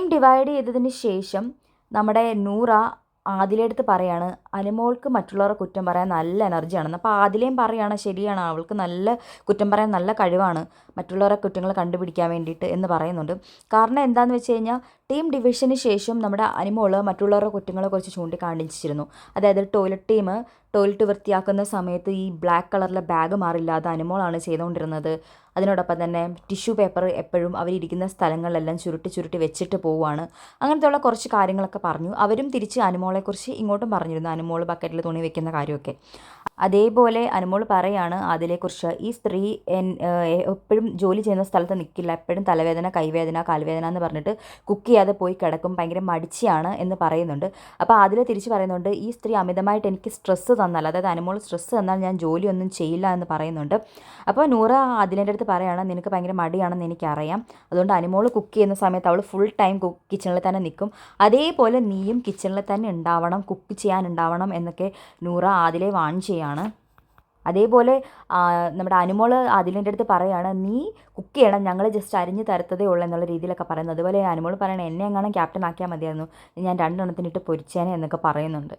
Team divide ചെയ്തതിന് ശേഷം നമ്മുടെ നൂറ ആദിലയുടെ അടുത്ത് പറയാണ് അനുമോൾക്ക് മറ്റുള്ളവരെ കുറ്റം പറയാൻ നല്ല എനർജിയാണെന്ന്. അപ്പോൾ ആദിലയും പറയാണ് ശരിയാണ്, അവൾക്ക് നല്ല കുറ്റം പറയാൻ നല്ല കഴിവാണ് മറ്റുള്ളവരെ കുറ്റങ്ങൾ കണ്ടുപിടിക്കാൻ വേണ്ടിയിട്ട് എന്ന് പറയുന്നുണ്ട്. കാരണം എന്താണെന്ന് വെച്ച് കഴിഞ്ഞാൽ ടീം ഡിവിഷന് ശേഷം നമ്മുടെ അനുമോൾ മറ്റുള്ളവരുടെ കുറ്റങ്ങളെക്കുറിച്ച് ചൂണ്ടിക്കാണിച്ചിരുന്നു. അതായത് ടോയ്ലറ്റ് വൃത്തിയാക്കുന്ന സമയത്ത് ഈ ബ്ലാക്ക് കളറിലെ ബാഗ് മാറില്ലാതെ അനുമോളാണ് ചെയ്തുകൊണ്ടിരുന്നത്. അതിനോടൊപ്പം തന്നെ ടിഷ്യൂ പേപ്പർ എപ്പോഴും അവരിയ്ക്കുന്ന സ്ഥലങ്ങളിലെല്ലാം ചുരുട്ടി വെച്ചിട്ട് പോവുകയാണ്. അങ്ങനത്തെയുള്ള കുറച്ച് കാര്യങ്ങളൊക്കെ പറഞ്ഞു. അവരും തിരിച്ച് അനുമോളെക്കുറിച്ച് ഇങ്ങോട്ടും പറഞ്ഞിരുന്നു, അനുമോൾ ബക്കറ്റിൽ തുണി വെക്കുന്ന കാര്യമൊക്കെ. അതേപോലെ അനുമോൾ പറയാണ് അതിലെക്കുറിച്ച്, ഈ സ്ത്രീ എപ്പോഴും ജോലി ചെയ്യുന്ന സ്ഥലത്ത് നിൽക്കില്ല, എപ്പോഴും തലവേദന, കൈവേദന, കാൽവേദന എന്ന് പറഞ്ഞിട്ട് കുക്ക് ചെയ്യാതെ പോയി കിടക്കും, ഭയങ്കര മടിച്ചിയാണ് എന്ന് പറയുന്നുണ്ട്. അപ്പോൾ അതിൽ തിരിച്ച് പറയുന്നുണ്ട്, ഈ സ്ത്രീ അമിതമായിട്ട് എനിക്ക് സ്ട്രെസ്സ് തന്നാൽ, അതായത് അനുമോൾ സ്ട്രെസ്സ് തന്നാൽ ഞാൻ ജോലിയൊന്നും ചെയ്യില്ല എന്ന് പറയുന്നുണ്ട്. അപ്പോൾ നൂറ അതിലേൻ്റെ അടുത്ത് പറയുകയാണ്, നിനക്ക് ഭയങ്കര മടിയാണെന്ന് എനിക്കറിയാം, അതുകൊണ്ട് അനുമോൾ കുക്ക് ചെയ്യുന്ന സമയത്ത് അവൾ ഫുൾ ടൈം കിച്ചണിൽ തന്നെ നിൽക്കും, അതേപോലെ നീയും കിച്ചണിൽ തന്നെ ഉണ്ടാവണം, കുക്ക് ചെയ്യാനുണ്ടാവണം എന്നൊക്കെ നൂറ അതിലെ വാൺ ചെയ്യാണ്. അതേപോലെ നമ്മുടെ അനുമോൾ അതിലിൻ്റെ അടുത്ത് പറയുകയാണ്, നീ കുക്ക് ചെയ്യണം, ഞങ്ങൾ ജസ്റ്റ് അരിഞ്ഞ് തരത്തതേ ഉള്ളൂ എന്നുള്ള രീതിയിലൊക്കെ പറയുന്നത്. അതുപോലെ അനുമോൾ പറയണേ, എന്നെ എങ്ങനെ ക്യാപ്റ്റൻ ആക്കിയാൽ മതിയായിരുന്നു, ഞാൻ 2 എണ്ണത്തിനിട്ട് പൊരിച്ചേനെ എന്നൊക്കെ പറയുന്നുണ്ട്.